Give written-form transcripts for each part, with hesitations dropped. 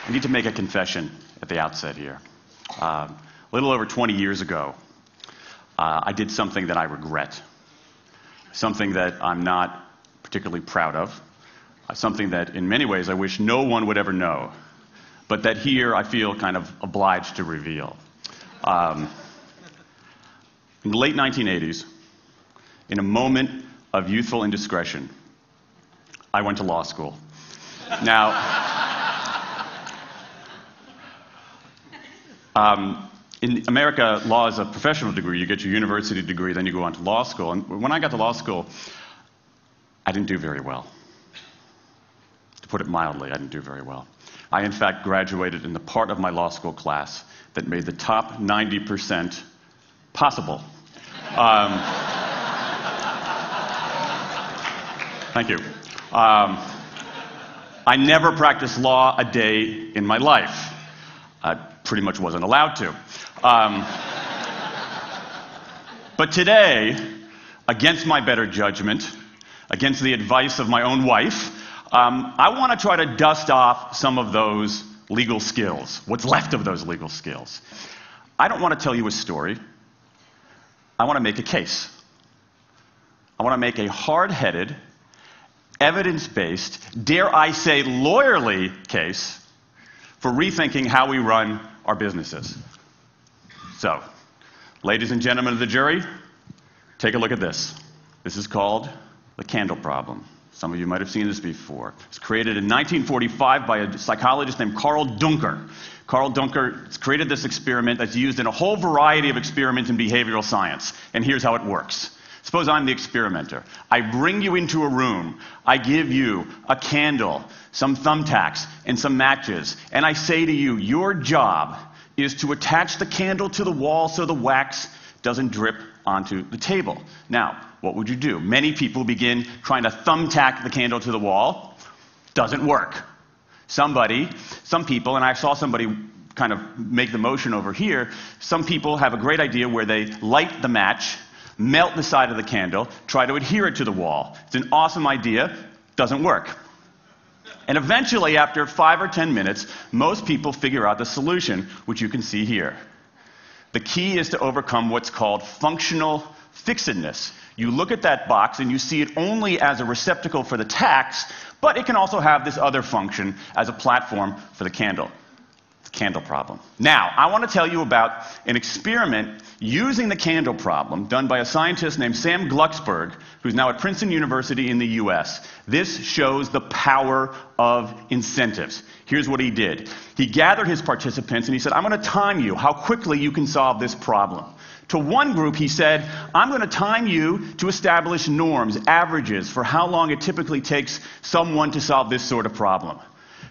I need to make a confession at the outset here. A little over 20 years ago, I did something that I regret, something that I'm not particularly proud of, something that in many ways I wish no one would ever know, but that here I feel kind of obliged to reveal. In the late 1980s, in a moment of youthful indiscretion, I went to law school. Now, in America, law is a professional degree. You get your university degree, then you go on to law school. And when I got to law school, I didn't do very well. To put it mildly, I didn't do very well. I, in fact, graduated in the part of my law school class that made the top 90% possible. Thank you. I never practiced law a day in my life. I pretty much wasn't allowed to. But today, against my better judgment, against the advice of my own wife, I want to try to dust off some of those legal skills, what's left of those legal skills. I don't want to tell you a story. I want to make a case. I want to make a hard-headed, evidence-based, dare I say lawyerly case for rethinking how we run our businesses. So, ladies and gentlemen of the jury, take a look at this. This is called the candle problem. Some of you might have seen this before. It was created in 1945 by a psychologist named Carl Duncker. Carl Duncker created this experiment that's used in a whole variety of experiments in behavioral science. And here's how it works. Suppose I'm the experimenter. I bring you into a room. I give you a candle, some thumbtacks, and some matches. And I say to you, your job is to attach the candle to the wall so the wax doesn't drip onto the table. Now, what would you do? Many people begin trying to thumbtack the candle to the wall. Doesn't work. Some people, and I saw somebody kind of make the motion over here, some people have a great idea where they light the match, melt the side of the candle, try to adhere it to the wall. It's an awesome idea. Doesn't work. And eventually, after 5 or 10 minutes, most people figure out the solution, which you can see here. The key is to overcome what's called functional fixedness. You look at that box and you see it only as a receptacle for the tacks, but it can also have this other function as a platform for the candle. The candle problem. Now, I want to tell you about an experiment using the candle problem done by a scientist named Sam Glucksberg, who's now at Princeton University in the US. This shows the power of incentives. Here's what he did. He gathered his participants and he said, I'm going to time you how quickly you can solve this problem. To one group, he said, I'm going to time you to establish norms, averages, for how long it typically takes someone to solve this sort of problem.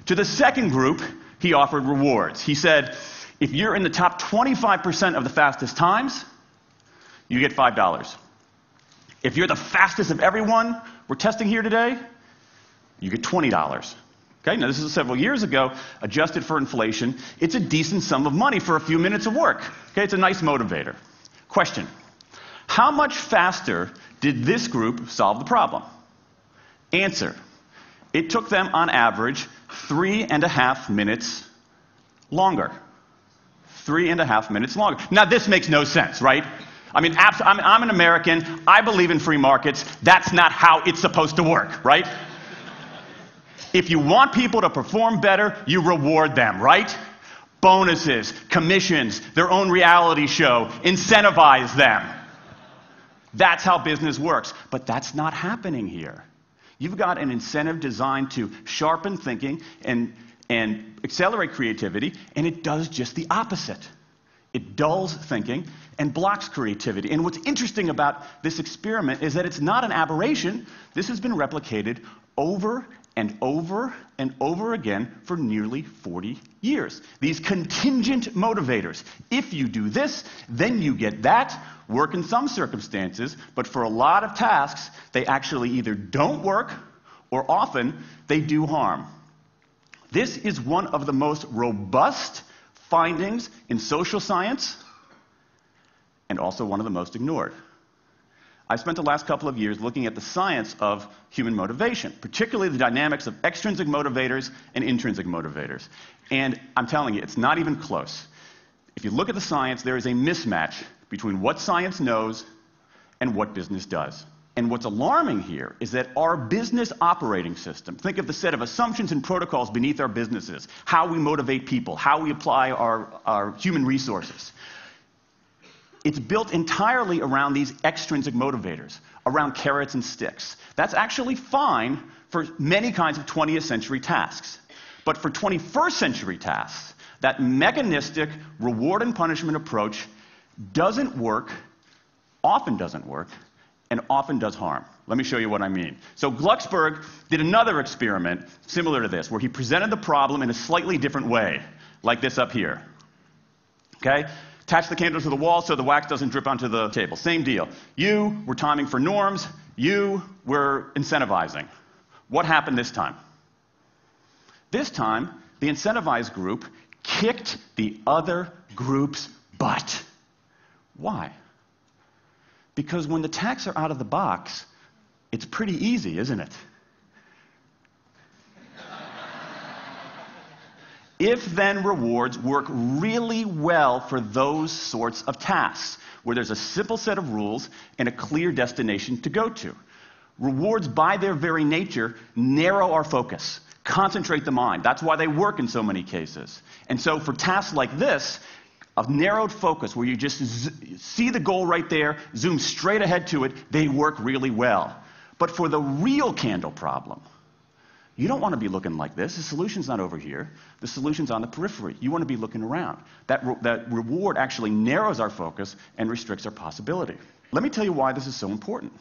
To the second group, he offered rewards. He said, if you're in the top 25% of the fastest times, you get $5. If you're the fastest of everyone we're testing here today, you get $20. Okay, now this is several years ago, adjusted for inflation. It's a decent sum of money for a few minutes of work. Okay, it's a nice motivator. Question, how much faster did this group solve the problem? Answer, it took them on average 3.5 minutes longer. 3.5 minutes longer. Now this makes no sense, right? I mean, I'm an American, I believe in free markets, that's not how it's supposed to work, right? If you want people to perform better, you reward them, right? Bonuses, commissions, their own reality show, incentivize them. That's how business works. But that's not happening here. You've got an incentive designed to sharpen thinking and accelerate creativity, and it does just the opposite. It dulls thinking and blocks creativity. And what's interesting about this experiment is that it's not an aberration. This has been replicated over and over and over again for nearly 40 years. These contingent motivators. If you do this, then you get that. Work in some circumstances, but for a lot of tasks, they actually either don't work or often they do harm. This is one of the most robust findings in social science and also one of the most ignored. I spent the last couple of years looking at the science of human motivation, particularly the dynamics of extrinsic motivators and intrinsic motivators. And I'm telling you, it's not even close. If you look at the science, there is a mismatch between what science knows and what business does. And what's alarming here is that our business operating system, think of the set of assumptions and protocols beneath our businesses, how we motivate people, how we apply our human resources. It's built entirely around these extrinsic motivators, around carrots and sticks. That's actually fine for many kinds of 20th century tasks. But for 21st century tasks, that mechanistic reward and punishment approach doesn't work, often doesn't work, and often does harm. Let me show you what I mean. So Glucksberg did another experiment similar to this, where he presented the problem in a slightly different way, like this up here. Okay? Attach the candle to the wall so the wax doesn't drip onto the table. Same deal. You were timing for norms. You were incentivizing. What happened this time? This time, the incentivized group kicked the other group's butt. Why? Because when the tasks are out of the box, it's pretty easy, isn't it? If-then rewards work really well for those sorts of tasks, where there's a simple set of rules and a clear destination to go to. Rewards, by their very nature, narrow our focus, concentrate the mind. That's why they work in so many cases. And so for tasks like this, a narrowed focus where you just see the goal right there, zoom straight ahead to it, they work really well. But for the real candle problem, you don't want to be looking like this. The solution's not over here. The solution's on the periphery. You want to be looking around. That reward actually narrows our focus and restricts our possibility. Let me tell you why this is so important.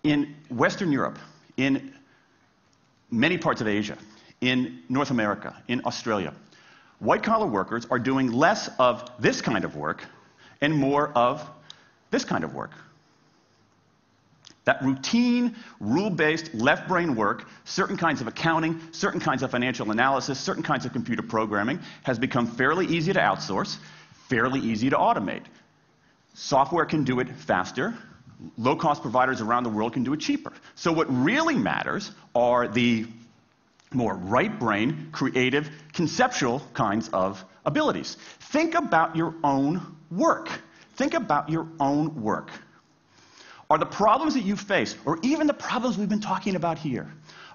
In Western Europe, in many parts of Asia, in North America, in Australia, white-collar workers are doing less of this kind of work and more of this kind of work. That routine, rule-based, left-brain work, certain kinds of accounting, certain kinds of financial analysis, certain kinds of computer programming, has become fairly easy to outsource, fairly easy to automate. Software can do it faster. Low-cost providers around the world can do it cheaper. So what really matters are the more right-brain, creative, conceptual kinds of abilities. Think about your own work. Think about your own work. Are the problems that you face, or even the problems we've been talking about here,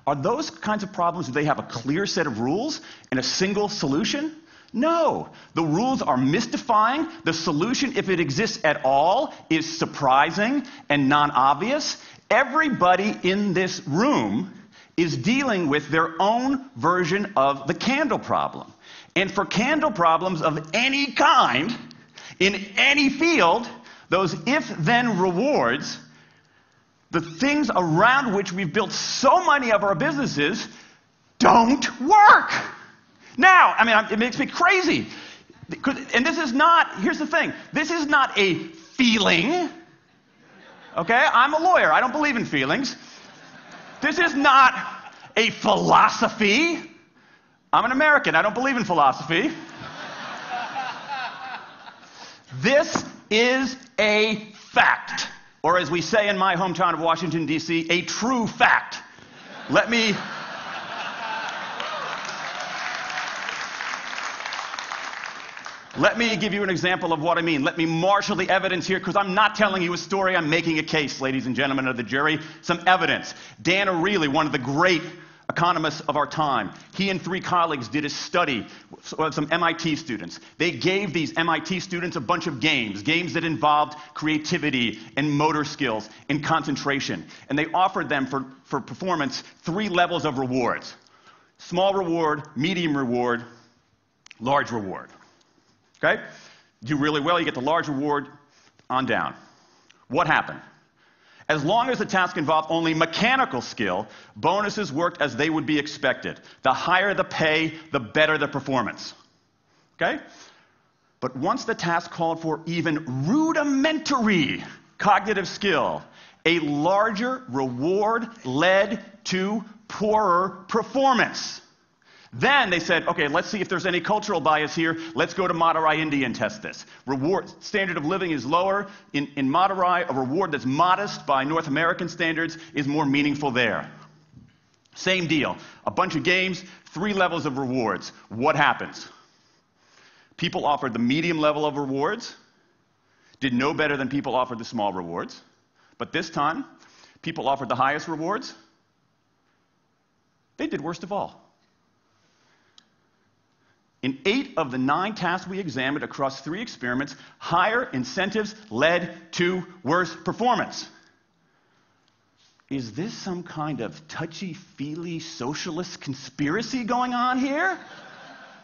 are those kinds of problems, do they have a clear set of rules and a single solution? No. The rules are mystifying. The solution, if it exists at all, is surprising and non-obvious. Everybody in this room is dealing with their own version of the candle problem. And for candle problems of any kind, in any field, those if-then rewards, the things around which we've built so many of our businesses, don't work. Now, I mean, it makes me crazy. And this is not, here's the thing, this is not a feeling. Okay? I'm a lawyer. I don't believe in feelings. This is not a philosophy. I'm an American. I don't believe in philosophy. This is a fact. Or as we say in my hometown of Washington, D.C., a true fact. Let me give you an example of what I mean. Let me marshal the evidence here, because I'm not telling you a story. I'm making a case, ladies and gentlemen of the jury. Some evidence. Dan Ariely, one of the great economists of our time, he and 3 colleagues did a study with some MIT students. They gave these MIT students a bunch of games that involved creativity and motor skills and concentration. And they offered them for performance 3 levels of rewards. Small reward, medium reward, large reward. Okay? Do really well, you get the large reward, on down. What happened? As long as the task involved only mechanical skill, bonuses worked as they would be expected. The higher the pay, the better the performance. Okay? But once the task called for even rudimentary cognitive skill, a larger reward led to poorer performance. Then they said, okay, let's see if there's any cultural bias here. Let's go to Madurai, India and test this. Reward, standard of living is lower. In Madurai, a reward that's modest by North American standards is more meaningful there. Same deal. A bunch of games, 3 levels of rewards. What happens? People offered the medium level of rewards, did no better than people offered the small rewards. But this time, people offered the highest rewards. They did worst of all. In 8 of the 9 tasks we examined across 3 experiments, higher incentives led to worse performance. Is this some kind of touchy-feely socialist conspiracy going on here?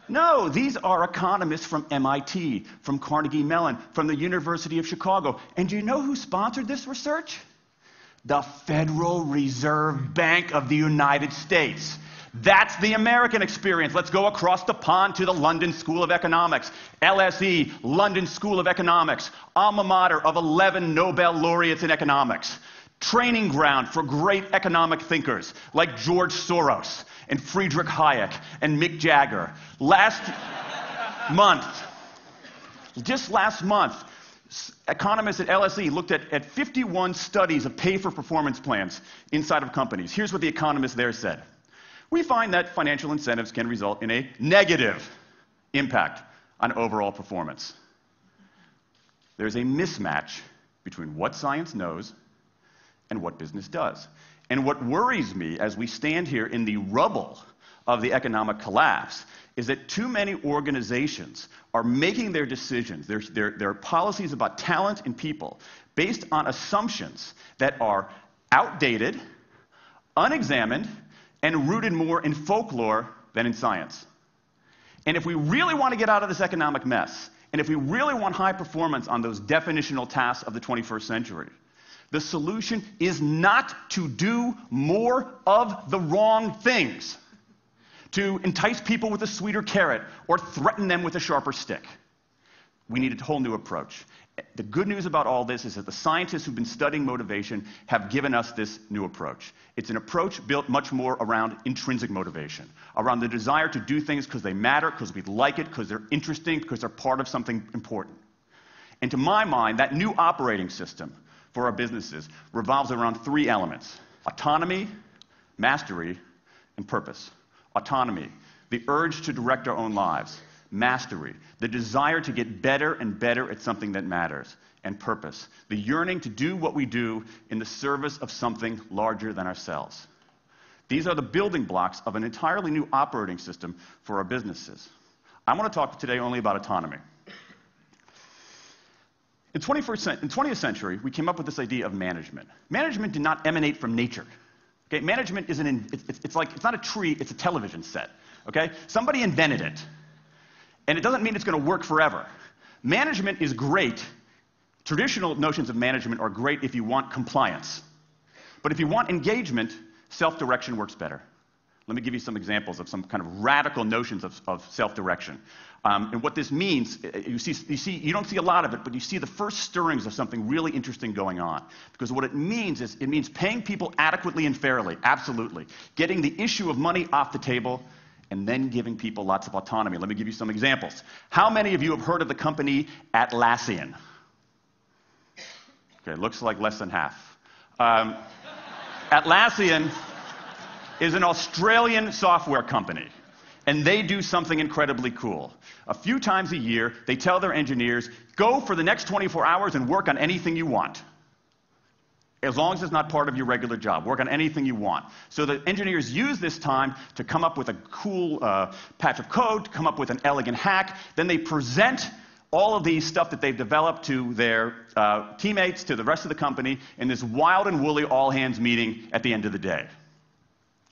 No, these are economists from MIT, from Carnegie Mellon, from the University of Chicago. And do you know who sponsored this research? The Federal Reserve Bank of the United States. That's the American experience. Let's go across the pond to the London School of Economics. LSE, London School of Economics, alma mater of 11 Nobel laureates in economics. Training ground for great economic thinkers like George Soros and Friedrich Hayek and Mick Jagger. Just last month, economists at LSE looked at 51 studies of pay-for-performance plans inside of companies. Here's what the economists there said. We find that financial incentives can result in a negative impact on overall performance. There's a mismatch between what science knows and what business does. And what worries me as we stand here in the rubble of the economic collapse is that too many organizations are making their decisions, their policies about talent and people, based on assumptions that are outdated, unexamined, and rooted more in folklore than in science. And if we really want to get out of this economic mess, and if we really want high performance on those definitional tasks of the 21st century, the solution is not to do more of the wrong things, to entice people with a sweeter carrot or threaten them with a sharper stick. We need a whole new approach. The good news about all this is that the scientists who've been studying motivation have given us this new approach. It's an approach built much more around intrinsic motivation, around the desire to do things because they matter, because we like it, because they're interesting, because they're part of something important. And to my mind, that new operating system for our businesses revolves around 3 elements: autonomy, mastery, and purpose. Autonomy, the urge to direct our own lives. Mastery, the desire to get better and better at something that matters. And purpose, the yearning to do what we do in the service of something larger than ourselves. These are the building blocks of an entirely new operating system for our businesses. I want to talk today only about autonomy. In the 20th century, we came up with this idea of management. Management did not emanate from nature. Okay, management isn't it's not a tree, it's a television set. Okay? Somebody invented it. And it doesn't mean it's going to work forever. Management is great. Traditional notions of management are great if you want compliance. But if you want engagement, self-direction works better. Let me give you some examples of some kind of radical notions of self-direction. And what this means, you don't see a lot of it, but you see the first stirrings of something really interesting going on. Because what it means is, it means paying people adequately and fairly, absolutely. Getting the issue of money off the table, and then giving people lots of autonomy. Let me give you some examples. How many of you have heard of the company Atlassian? Okay, looks like less than half. Atlassian is an Australian software company, and they do something incredibly cool. A few times a year, they tell their engineers, go for the next 24 hours and work on anything you want. As long as it's not part of your regular job. Work on anything you want. So the engineers use this time to come up with a cool patch of code, to come up with an elegant hack. Then they present all of these stuff that they've developed to their teammates, to the rest of the company, in this wild and woolly all-hands meeting at the end of the day.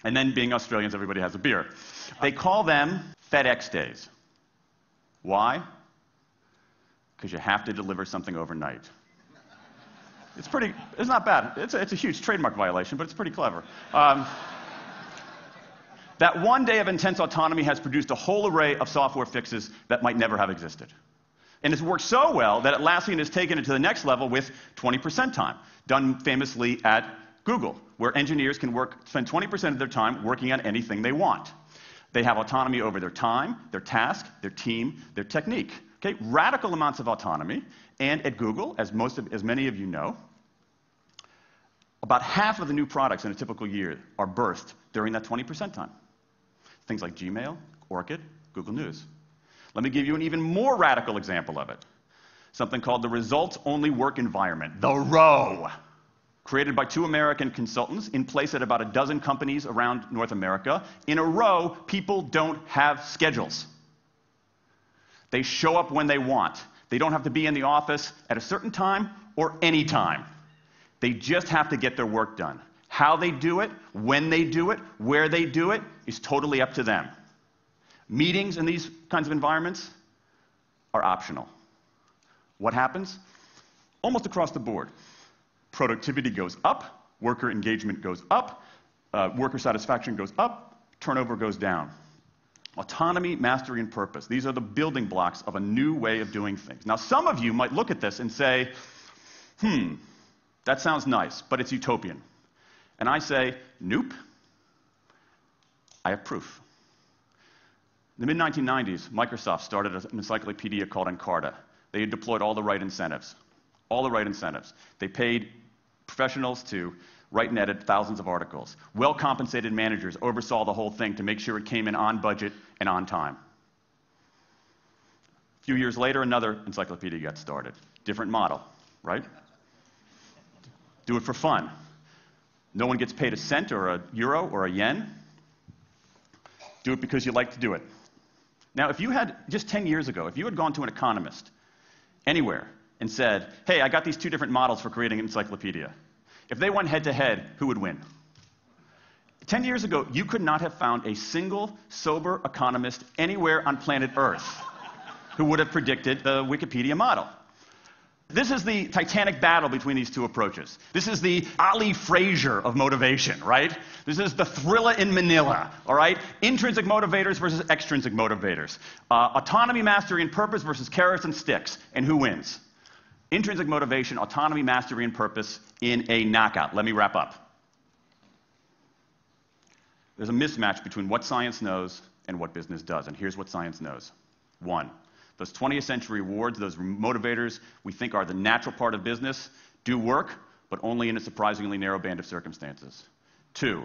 And then, being Australians, everybody has a beer. They call them FedEx days. Why? Because you have to deliver something overnight. It's not bad. It's a huge trademark violation, but it's pretty clever. That one day of intense autonomy has produced a whole array of software fixes that might never have existed. And it's worked so well that Atlassian has taken it to the next level with 20% time, done famously at Google, where engineers can spend 20% of their time working on anything they want. They have autonomy over their time, their task, their team, their technique. Okay? Radical amounts of autonomy. And at Google, as many of you know, about half of the new products in a typical year are birthed during that 20% time. Things like Gmail, Orchid, Google News. Let me give you an even more radical example of it. Something called the results-only work environment, the ROW, created by 2 American consultants in place at about a dozen companies around North America. In a ROW, people don't have schedules. They show up when they want. They don't have to be in the office at a certain time or any time. They just have to get their work done. How they do it, when they do it, where they do it, is totally up to them. Meetings in these kinds of environments are optional. What happens? Almost across the board. Productivity goes up, worker engagement goes up, worker satisfaction goes up, turnover goes down. Autonomy, mastery, and purpose. These are the building blocks of a new way of doing things. Now, some of you might look at this and say, that sounds nice, but it's utopian. And I say, nope. I have proof. In the mid-1990s, Microsoft started an encyclopedia called Encarta. They had deployed all the right incentives. All the right incentives. They paid professionals to write and edit thousands of articles. Well-compensated managers oversaw the whole thing to make sure it came in on budget and on time. A few years later, another encyclopedia got started. Different model, right? Do it for fun. No one gets paid a cent or a euro or a yen. Do it because you like to do it. Now, if you had, just 10 years ago, if you had gone to an economist anywhere and said, hey, I got these 2 different models for creating an encyclopedia. If they went head-to-head, who would win? 10 years ago, you could not have found a single sober economist anywhere on planet Earth who would have predicted the Wikipedia model. This is the titanic battle between these 2 approaches. This is the Ali Frazier of motivation, right? This is the thriller in Manila, all right? Intrinsic motivators versus extrinsic motivators. Autonomy, mastery, and purpose versus carrots and sticks. And who wins? Intrinsic motivation, autonomy, mastery, and purpose in a knockout. Let me wrap up. There's a mismatch between what science knows and what business does. And here's what science knows. 1. Those 20th century rewards, those motivators we think are the natural part of business, do work, but only in a surprisingly narrow band of circumstances. 2,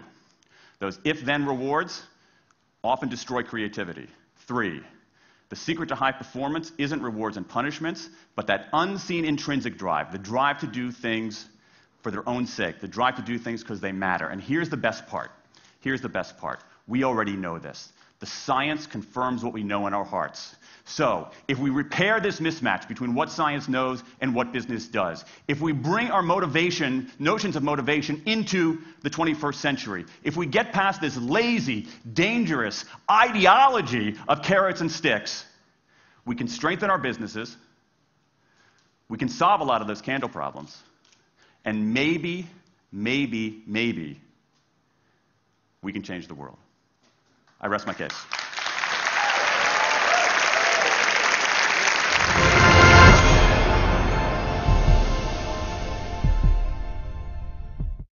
those if-then rewards often destroy creativity. 3, the secret to high performance isn't rewards and punishments, but that unseen intrinsic drive, the drive to do things for their own sake, the drive to do things because they matter. And here's the best part. Here's the best part. We already know this. The science confirms what we know in our hearts. So, if we repair this mismatch between what science knows and what business does, if we bring our notions of motivation into the 21st century, if we get past this lazy, dangerous ideology of carrots and sticks, we can strengthen our businesses, we can solve a lot of those candle problems, and maybe, we can change the world. I rest my case.